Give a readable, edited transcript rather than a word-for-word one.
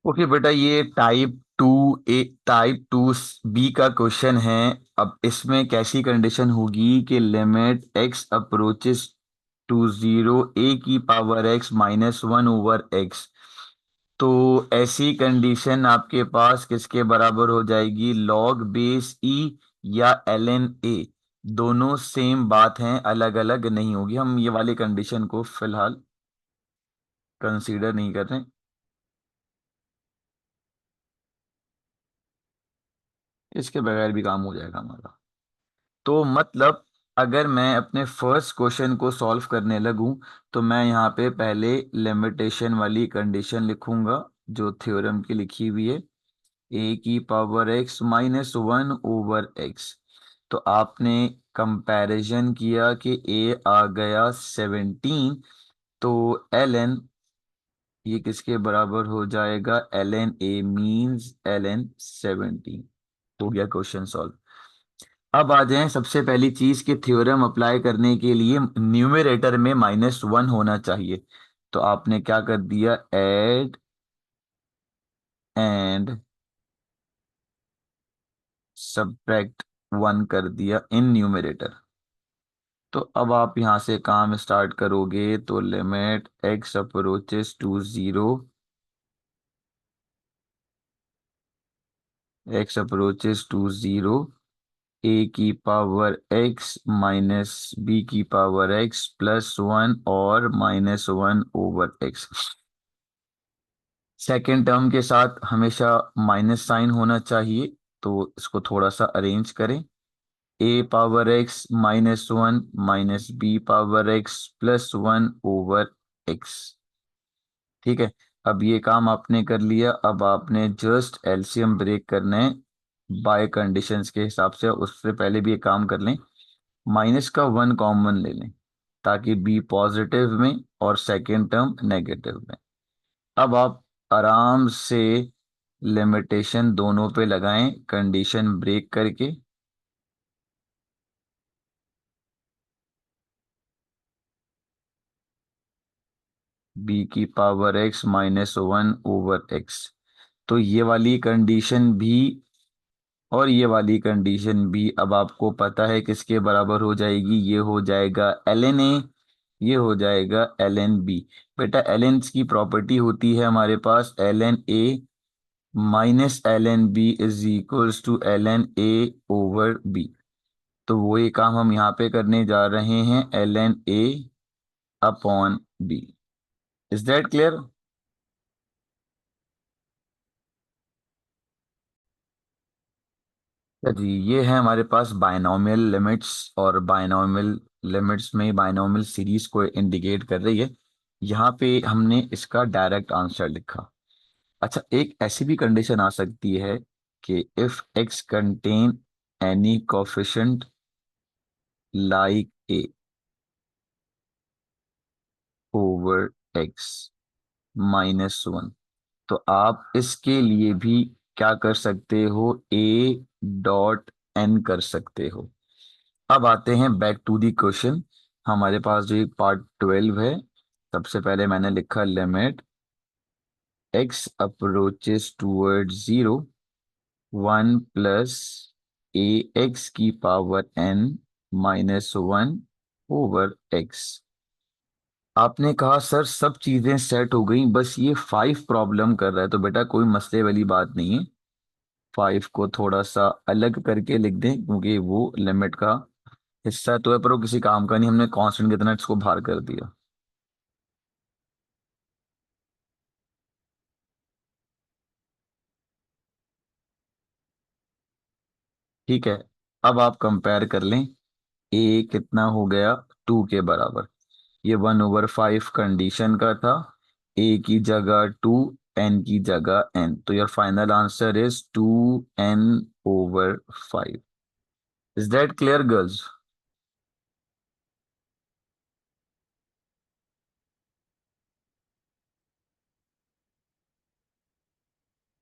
Okay बेटा, ये type 2 B का क्वेश्चन है। अब इसमें कैसी कंडीशन होगी कि limit x approaches to zero a की पावर एक्स -1/x। तो ऐसी कंडीशन आपके पास किसके बराबर हो जाएगी? लॉग बेस ई या ln ए। दोनों सेम बात हैं, अलग अलग नहीं होगी। हम ये वाली कंडीशन को फिलहाल कंसीडर नहीं कर रहे। इसके बगैर भी काम हो जाएगा हमारा। तो मतलब अगर मैं अपने फर्स्ट क्वेश्चन को सॉल्व करने लगूं तो मैं यहाँ पे पहले लिमिटेशन वाली कंडीशन लिखूंगा जो थ्योरम की लिखी हुई है, ए की पावर एक्स -1/x। तो आपने कंपैरिजन किया कि ए आ गया 17, तो ln ये किसके बराबर हो जाएगा? ln a means ln 17। हो गया क्वेश्चन सॉल्व। अब आ जाएं सबसे पहली चीज के थ्योरम अप्लाई करने के लिए न्यूमरेटर में -1 होना चाहिए। तो आपने क्या कर दिया? ऐड एंड सब्ट्रैक्ट 1 कर दिया इन न्यूमरेटर। तो अब आप यहां से काम स्टार्ट करोगे तो limit x approaches to zero, a की पावर एक्स माइनस बी की पावर एक्स +1 और -1/x। सेकेंड टर्म के साथ हमेशा माइनस साइन होना चाहिए, तो इसको थोड़ा सा अरेंज करें। A power x -1 minus b power x +1/x। ठीक है। अब ये काम आपने कर लिया। अब आपने जस्ट एलसीएम ब्रेक करना है बाय कंडीशंस के हिसाब से। उससे पहले भी ये काम कर लें, माइनस का 1 कॉमन ले लें ताकि बी पॉजिटिव में और सेकेंड टर्म नेगेटिव में। अब आप आराम से लिमिटेशन दोनों पे लगाएं कंडीशन ब्रेक करके। बी की पावर एक्स -1/x। तो ये वाली कंडीशन भी और ये वाली कंडीशन भी अब आपको पता है किसके बराबर हो जाएगी। ये हो जाएगा ln a, ये हो जाएगा ln b। बेटा ln की प्रॉपर्टी होती है हमारे पास ln a -ln b is equals to ln a/b। तो वो ये काम हम यहाँ पे करने जा रहे हैं, ln a/b। Is that clear? जी, ये है हमारे पास बायनॉमियल लिमिट्स। और बायनॉमियल लिमिट्स में बायनॉमियल सीरीज को इंडिकेट कर रही है। यहाँ पे हमने इसका डायरेक्ट आंसर लिखा। अच्छा, एक ऐसी भी कंडीशन आ सकती है कि if x contain any coefficient like a over x -1, तो आप इसके लिए भी क्या कर सकते हो? a.n कर सकते हो। अब आते हैं बैक टू दी क्वेश्चन। हमारे पास जो एक पार्ट 12 है, सबसे पहले मैंने लिखा limit x approaches toward zero 1 plus a x की पावर n -1/x। आपने कहा सर सब चीजें सेट हो गई, बस ये 5 प्रॉब्लम कर रहा है। तो बेटा कोई मसले वाली बात नहीं है। 5 को थोड़ा सा अलग करके लिख दें क्योंकि वो लिमिट का हिस्सा तो है पर वो किसी काम का नहीं। हमने कांस्टेंट कितना इसको बाहर कर दिया। ठीक है। अब आप कंपेयर कर लें। ए कितना हो गया? 2 के बराबर। ये 1/5 कंडीशन का था। ए की जगह 2, एन की जगह n, तो your final answer is 2n/5। Is that clear girls?